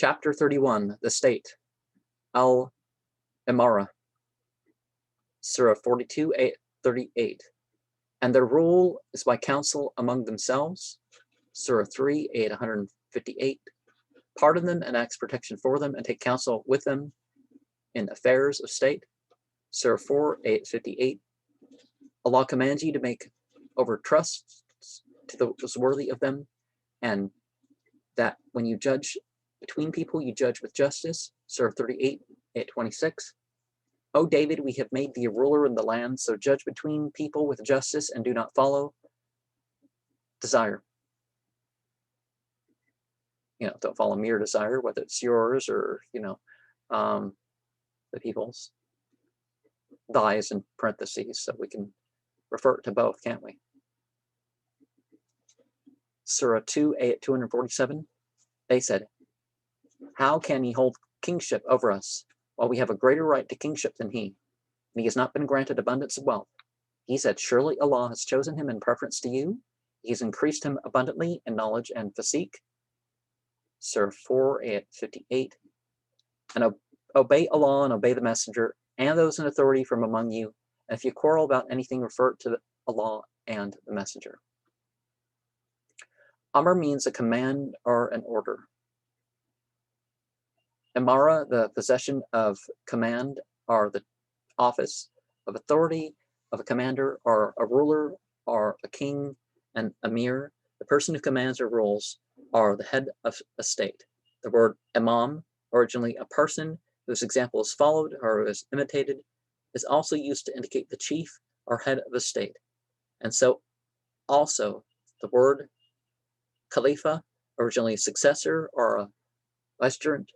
Chapter 31, the State, Al-Imārah, Surah 42, 38. And their rule is by counsel among themselves, Surah 3, 158. Pardon them and ask protection for them and take counsel with them in affairs of state, Surah 4, 58. Allah commands you to make over trusts to those worthy of them, and that when you judge between people, you judge with justice, Surah 38, 26. O David, we have made thee a ruler in the land, so judge between people with justice and do not follow desire. Don't follow mere desire, whether it's yours or, the people's. Thy is in parentheses, so we can refer to both, can't we? Surah 2, 247. They said, how can he hold kingship over us, while we have a greater right to kingship than he, and he has not been granted abundance of wealth? He said, surely Allah has chosen him in preference to you. He has increased him abundantly in knowledge and physique. Surah 4, 58. And obey Allah and obey the Messenger and those in authority from among you. And if you quarrel about anything, refer to Allah and the Messenger. Amr means a command or an order. Imara, the possession of command, or the office of authority of a commander or a ruler or a king, and Amir, the person who commands or rules, are the head of a state. The word imam, originally a person whose example is followed or is imitated, is also used to indicate the chief or head of a state. And so also the word Khalifa, originally a successor or a vicegerent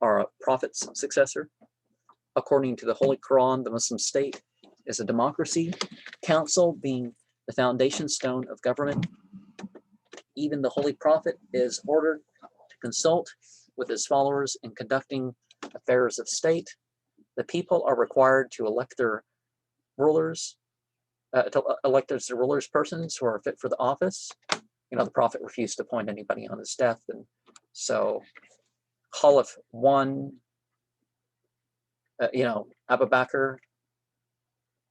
or a prophet's successor. According to the Holy Quran, the Muslim state is a democracy, council being the foundation stone of government. Even the Holy Prophet is ordered to consult with his followers in conducting affairs of state. The people are required to elect their rulers, as the rulers persons who are fit for the office. The Prophet refused to appoint anybody on his death, and so Khalif one, Abu Bakr,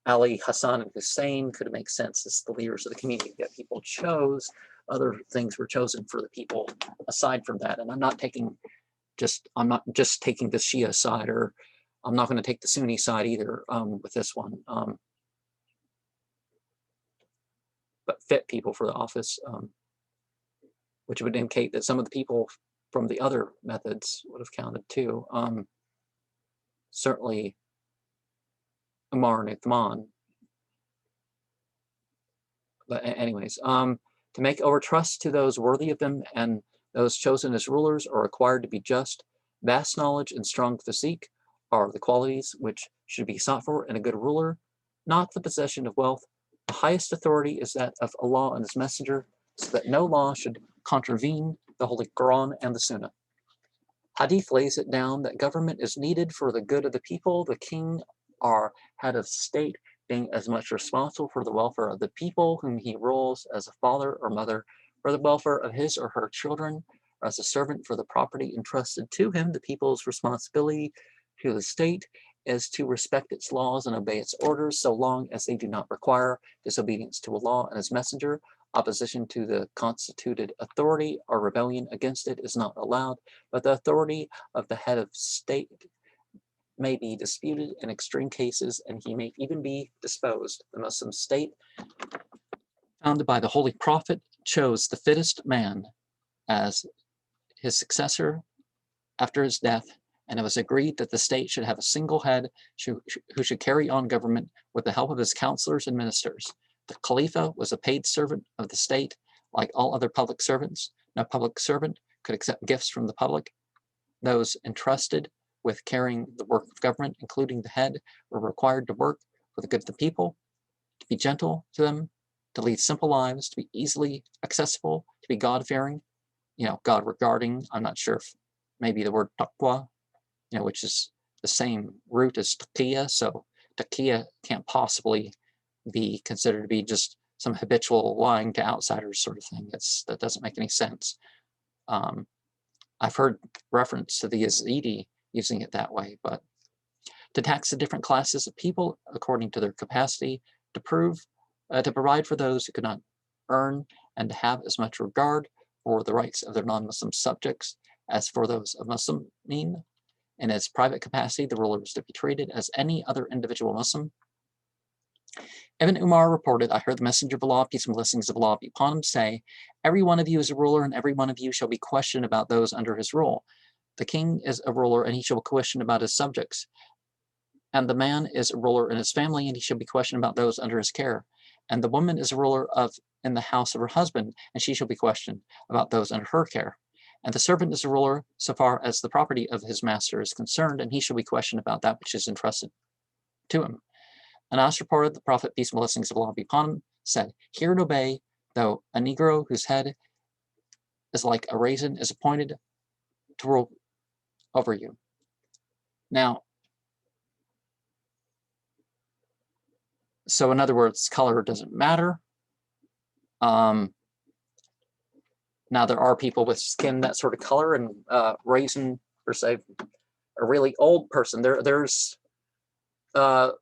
Ali, Hassan, and Hussein could make sense as the leaders of the community that people chose. Other things were chosen for the people aside from that. And I'm not just taking the Shia side, or I'm not going to take the Sunni side either with this one. But fit people for the office, which would indicate that some of the people from the other methods would have counted too. Certainly Umar and Uthman. But anyways, to make over trust to those worthy of them, and those chosen as rulers are required to be just. Vast knowledge and strong physique are the qualities which should be sought for in a good ruler, not the possession of wealth. The highest authority is that of Allah and His Messenger, so that no law should contravene the Holy Quran and the Sunnah. Hadith lays it down that government is needed for the good of the people, the king or head of state being as much responsible for the welfare of the people whom he rules as a father or mother, for the welfare of his or her children, or as a servant for the property entrusted to him. The people's responsibility to the state is to respect its laws and obey its orders, so long as they do not require disobedience to Allah and His Messenger. Opposition to the constituted authority or rebellion against it is not allowed, but the authority of the head of state may be disputed in extreme cases, and he may even be disposed. The Muslim state, founded by the Holy Prophet, chose the fittest man as his successor after his death, and it was agreed that the state should have a single head who should carry on government with the help of his counselors and ministers. The Khalifa was a paid servant of the state, like all other public servants. No public servant could accept gifts from the public. Those entrusted with carrying the work of government, including the head, were required to work for the good of the people, to be gentle to them, to lead simple lives, to be easily accessible, to be God-fearing, God regarding. I'm not sure if maybe the word taqwa, which is the same root as taqiyya, so taqiyya can't possibly be considered to be just some habitual lying to outsiders sort of thing. That doesn't make any sense. I've heard reference to the Yazidi using it that way, but to tax the different classes of people according to their capacity, to provide for those who could not earn, and to have as much regard for the rights of their non-Muslim subjects as for those of Muslimin. In its private capacity, the ruler was to be treated as any other individual Muslim. Ibn Umar reported, I heard the Messenger of Allah, peace and blessings of Allah be upon him, say, every one of you is a ruler, and every one of you shall be questioned about those under his rule. The king is a ruler, and he shall be questioned about his subjects. And the man is a ruler in his family, and he shall be questioned about those under his care. And the woman is a ruler in the house of her husband, and she shall be questioned about those under her care. And the servant is a ruler so far as the property of his master is concerned, and he shall be questioned about that which is entrusted to him. Anas reported, the Prophet, peace and blessings of Allah be upon him, said, hear and obey, though a Negro whose head is like a raisin is appointed to rule over you. Now, so in other words, color doesn't matter. Now there are people with skin that sort of color, and raisin, per se, a really old person. There's the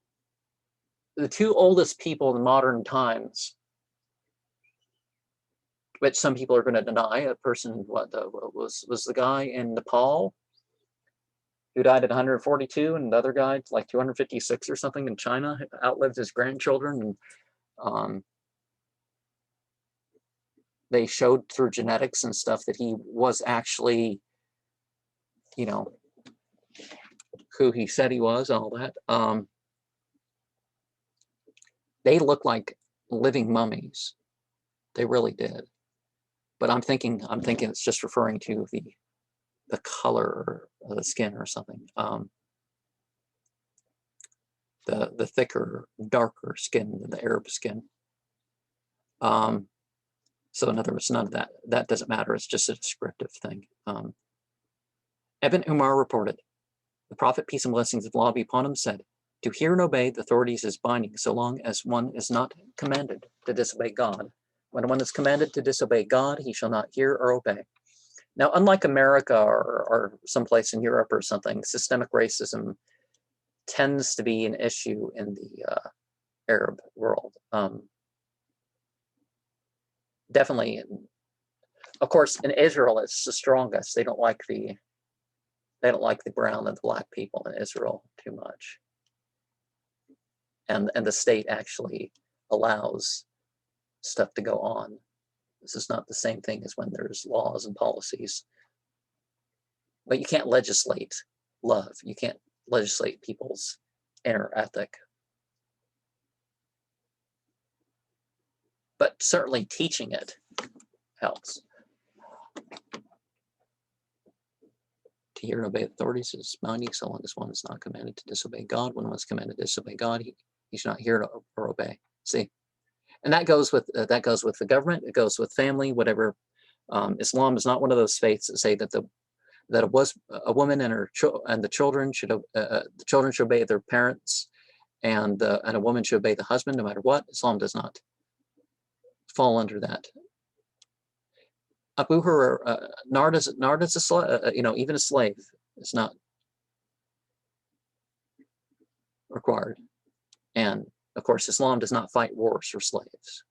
two oldest people in modern times, which some people are going to deny. A person, was the guy in Nepal who died at 142, and the other guy, like 256 or something, in China, outlived his grandchildren. And they showed through genetics and stuff that he was actually, you know, who he said he was, all that. They look like living mummies. They really did. But I'm thinking it's just referring to the color of the skin or something. The thicker, darker skin than the Arab skin. So in other words, none of that doesn't matter. It's just a descriptive thing. Ibn Umar reported, the Prophet, peace and blessings of Allah be upon him, said, to hear and obey the authorities is binding so long as one is not commanded to disobey God. When one is commanded to disobey God, he shall not hear or obey. Now, unlike America or someplace in Europe or something, systemic racism tends to be an issue in the Arab world. Definitely, of course, in Israel, it's the strongest. They don't like the brown and the black people in Israel too much. And the state actually allows stuff to go on. This is not the same thing as when there's laws and policies. But you can't legislate love. You can't legislate people's inner ethic. But certainly teaching it helps. To hear and obey authorities is binding so long as one is not commanded to disobey God. When one is commanded to disobey God, he should not hear or obey. See, and that goes with the government. It goes with family, whatever. Islam is not one of those faiths that say that a woman and the children should obey their parents, and a woman should obey the husband no matter what. Islam does not fall under that. Abu Hurairah, nard is a slave, even a slave is not required. And of course, Islam does not fight wars for slaves.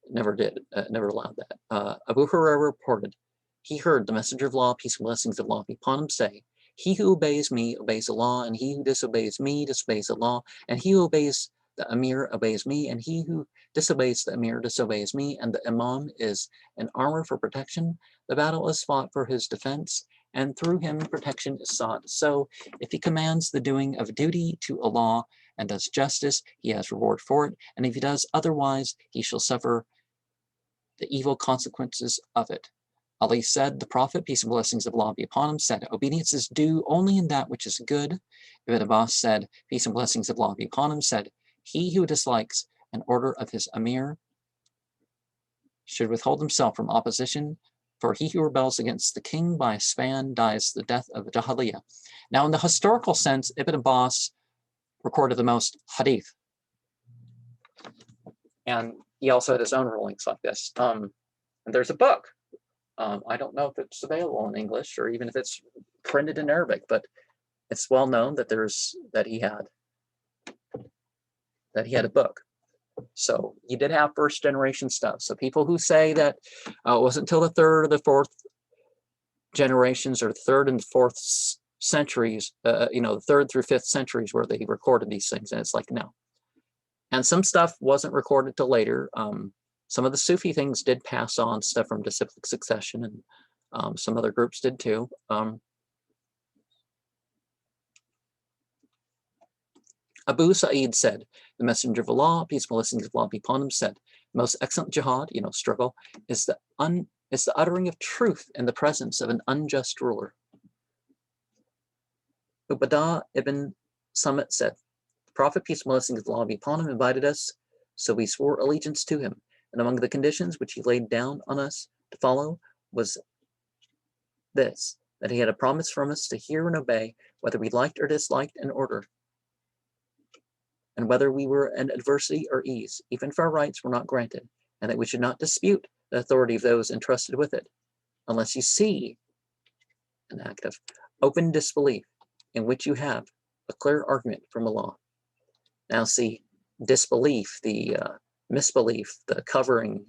It never did, never allowed that. Abu Hurairah reported, he heard the Messenger of Allah, peace and blessings of Allah be upon him, say, he who obeys me obeys Allah, and he who disobeys me disobeys Allah, and he who obeys the Amir obeys me, and he who disobeys the Amir disobeys me, and the Imam is an armor for protection. The battle is fought for his defense, and through him protection is sought. So if he commands the doing of duty to Allah and does justice, he has reward for it, and if he does otherwise, he shall suffer the evil consequences of it. Ali said, the Prophet, peace and blessings of Allah be upon him, said, obedience is due only in that which is good. Ibn Abbas said, peace and blessings of Allah be upon him, said, he who dislikes an order of his Amir should withhold himself from opposition, for he who rebels against the king by a span dies the death of Jahiliyyah. Now, in the historical sense, Ibn Abbas recorded the most Hadith. And he also had his own rulings like this. And there's a book I don't know if it's available in English or even if it's printed in Arabic, but it's well known that that he had a book. So he did have first generation stuff. So people who say that it wasn't until the third or the fourth generations or third and fourth centuries, the third through fifth centuries where they recorded these things, and it's like, no. And some stuff wasn't recorded till later. Some of the Sufi things did pass on stuff from disciplic succession, and some other groups did too. Abu Sa'id said, the Messenger of Allah, peace and blessings of Allah be upon him, said, the most excellent jihad, struggle, is the uttering of truth in the presence of an unjust ruler. Ubadah ibn Samit said, the Prophet, peace and blessings of Allah be upon him, invited us, so we swore allegiance to him. And among the conditions which he laid down on us to follow was this, that he had a promise from us to hear and obey, whether we liked or disliked an order, and whether we were in adversity or ease, even if our rights were not granted, and that we should not dispute the authority of those entrusted with it, unless you see an act of open disbelief in which you have a clear argument from Allah. Now see, disbelief, the misbelief, the covering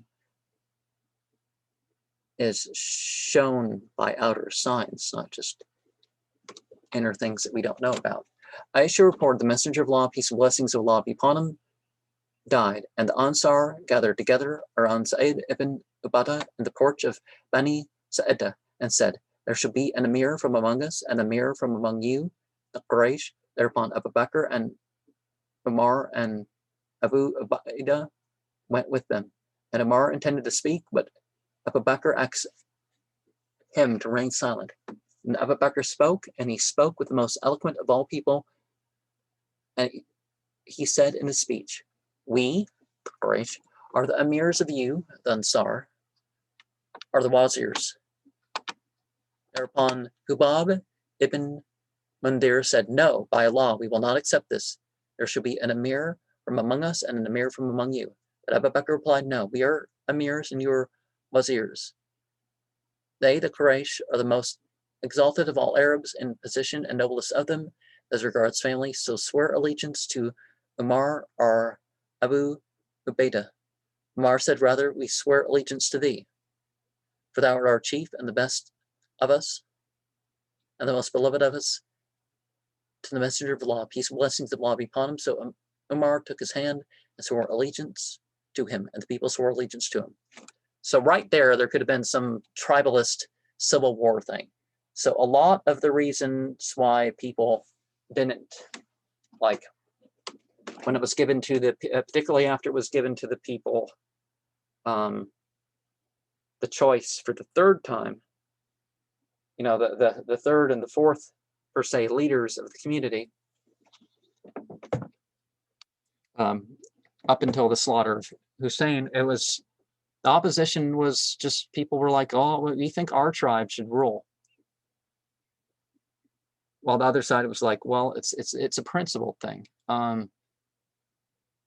is shown by outer signs, not just inner things that we don't know about. Aisha reported the Messenger of Allah, peace and blessings of Allah be upon him, died, and the Ansar gathered together around Sa'id ibn Ubadah in the porch of Bani Sa'idah and said, there shall be an emir from among us, and an emir from among you, the Quraysh. Thereupon Abu Bakr and Umar and Abu Ubaidah went with them. And Umar intended to speak, but Abu Bakr asked him to remain silent. And Abu Bakr spoke, and he spoke with the most eloquent of all people. And he said in his speech, we, the Quraysh, are the emirs of you, the Ansar, are the wazirs. Thereupon Hubab ibn Mundir said, no, by Allah, we will not accept this. There shall be an emir from among us and an emir from among you. But Abu Bakr replied, no, we are emirs and you are wazirs. They, the Quraysh, are the most exalted of all Arabs in position and noblest of them as regards family, so swear allegiance to Umar or Abu Ubaidah. Umar said, rather, we swear allegiance to thee, for thou art our chief and the best of us, and the most beloved of us. To the Messenger of Allah, peace and blessings of Allah be upon him. So Umar took his hand and swore allegiance to him, and the people swore allegiance to him. So right there could have been some tribalist civil war thing. So a lot of the reasons why people didn't, like, when it was given to the, particularly after it was given to the people, the choice for the third time, the third and the fourth, per se, leaders of the community, up until the slaughter of Hussein, it was, the opposition was just, people were like, oh, we think our tribe should rule. While the other side was like, well, it's a principle thing. And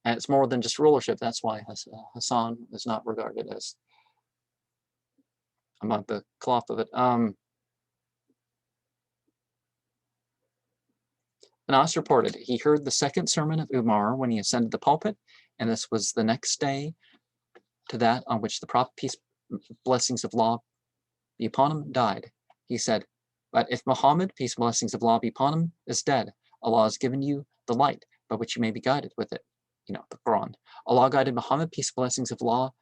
it's more than just rulership. That's why Hassan is not regarded as, I'm not the cloth of it. Anas reported, he heard the second sermon of Umar when he ascended the pulpit, and this was the next day to that on which the Prophet, peace blessings of Allah be upon him, died. He said, but if Muhammad, peace and blessings of Allah be upon him, is dead, Allah has given you the light by which you may be guided with it. The Quran. Allah guided Muhammad, peace and blessings of Allah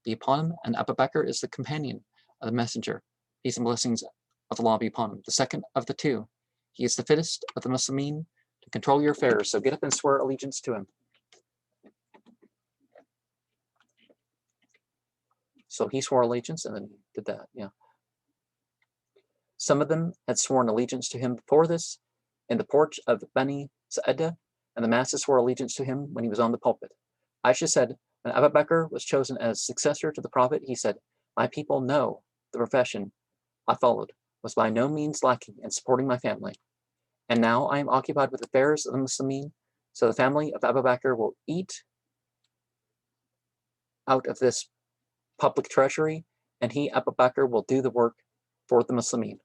be upon him, and Abu Bakr is the companion of the messenger, peace and blessings of Allah be upon him, the second of the two. He is the fittest of the Muslimin to control your affairs, so get up and swear allegiance to him. So he swore allegiance and then did that, yeah. Some of them had sworn allegiance to him before this in the porch of Bani Sa'idah, and the masses swore allegiance to him when he was on the pulpit. Aisha said, when Abu Bakr was chosen as successor to the Prophet, he said, my people know the profession I followed was by no means lacking in supporting my family. And now I am occupied with affairs of the Muslimin, so the family of Abu Bakr will eat out of this public treasury, and he, Abu Bakr, will do the work for the Muslimin.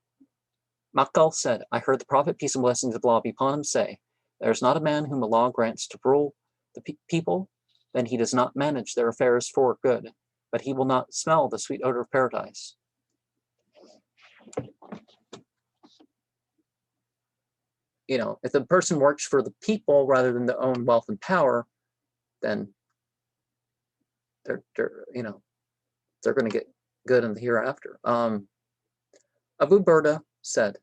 Makal said, I heard the Prophet, peace and blessings of Allah be upon him, say, there is not a man whom Allah grants to rule the people, then he does not manage their affairs for good, but he will not smell the sweet odor of paradise. You know, if the person works for the people rather than their own wealth and power, then they're going to get good in the hereafter. Abu Burda said,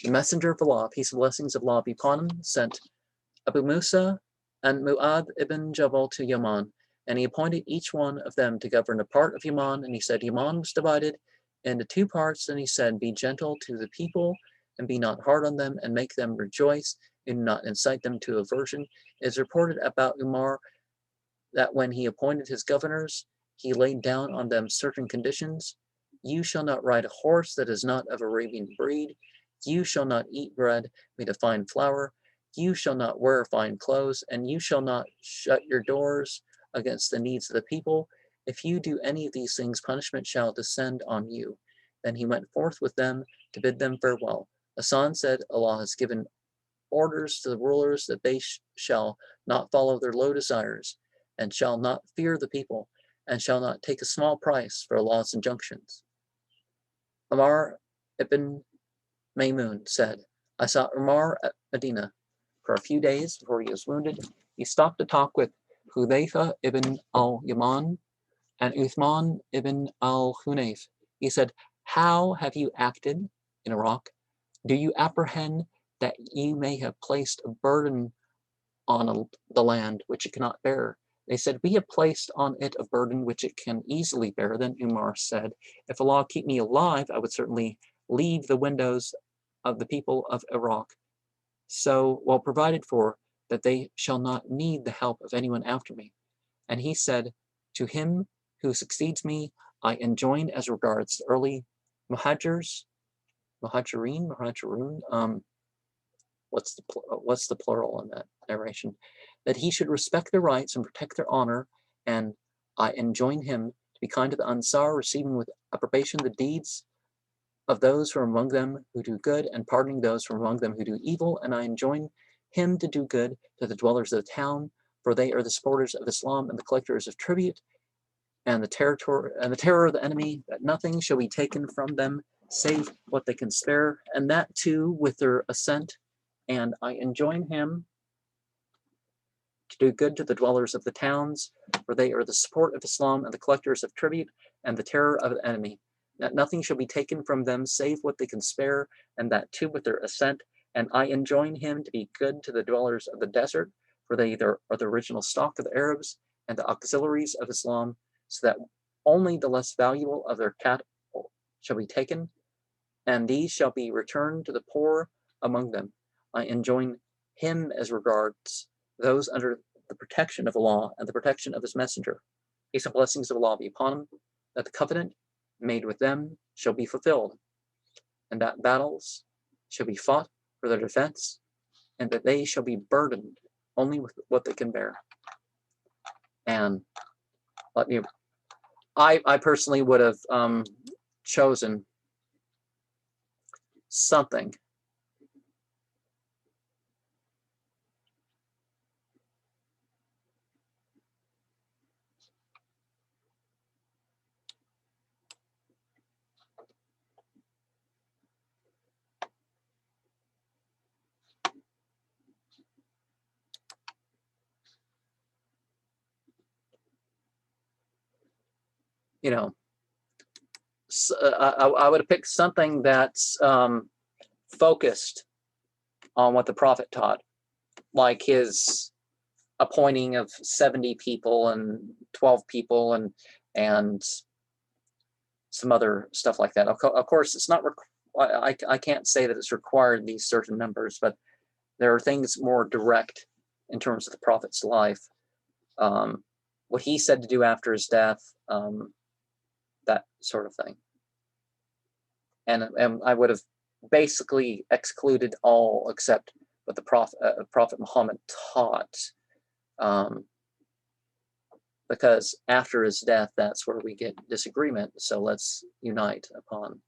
the messenger of Allah, peace and blessings of Allah be upon him, sent Abu Musa and Mu'adh ibn Jabal to Yaman, and he appointed each one of them to govern a part of Yaman, and he said Yaman was divided into two parts, and he said, be gentle to the people, and be not hard on them, and make them rejoice, and do not incite them to aversion. It is reported about Umar that when he appointed his governors, he laid down on them certain conditions. You shall not ride a horse that is not of Arabian breed. You shall not eat bread made of fine flour. You shall not wear fine clothes, and you shall not shut your doors against the needs of the people. If you do any of these things, punishment shall descend on you. Then he went forth with them to bid them farewell. Hassan said, Allah has given orders to the rulers that they shall not follow their low desires, and shall not fear the people, and shall not take a small price for Allah's injunctions. Amr ibn Maymun said, I saw Umar at Medina for a few days before he was wounded. He stopped to talk with Hudayfa ibn al-Yaman and Uthman ibn al-Hunayf. He said, how have you acted in Iraq? Do you apprehend that you may have placed a burden on the land which it cannot bear? They said, we have placed on it a burden which it can easily bear. Then Umar said, if Allah keep me alive, I would certainly leave the windows of the people of Iraq so well provided for that they shall not need the help of anyone after me. And he said, to him who succeeds me, I enjoin as regards the early muhajirun, what's the plural in that narration? That he should respect their rights and protect their honor, and I enjoin him to be kind to the Ansar, receiving with approbation the deeds of those from among them who do good, and pardoning those from among them who do evil, and I enjoin him to do good to the dwellers of the town, for they are the supporters of Islam and the collectors of tribute, and the terror of the enemy, that nothing shall be taken from them save what they can spare, and that too with their assent. And I enjoin him to do good to the dwellers of the towns, for they are the support of Islam and the collectors of tribute, and the terror of the enemy, that nothing shall be taken from them save what they can spare, and that too with their assent. And I enjoin him to be good to the dwellers of the desert, for they are the original stock of the Arabs and the auxiliaries of Islam, so that only the less valuable of their cattle shall be taken, and these shall be returned to the poor among them. I enjoin him as regards those under the protection of Allah and the protection of his messenger. Peace and blessings of Allah be upon him, that the covenant made with them shall be fulfilled, and that battles shall be fought for their defense, and that they shall be burdened only with what they can bear. And I personally would have chosen something I would have picked something that's focused on what the Prophet taught, like his appointing of 70 people and 12 people and some other stuff like that. Of course, it's not. I can't say that it's required these certain numbers, but there are things more direct in terms of the Prophet's life, what he said to do after his death, that sort of thing. And I would have basically excluded all except what the Prophet Muhammad taught. because after his death, that's where we get disagreement. So let's unite upon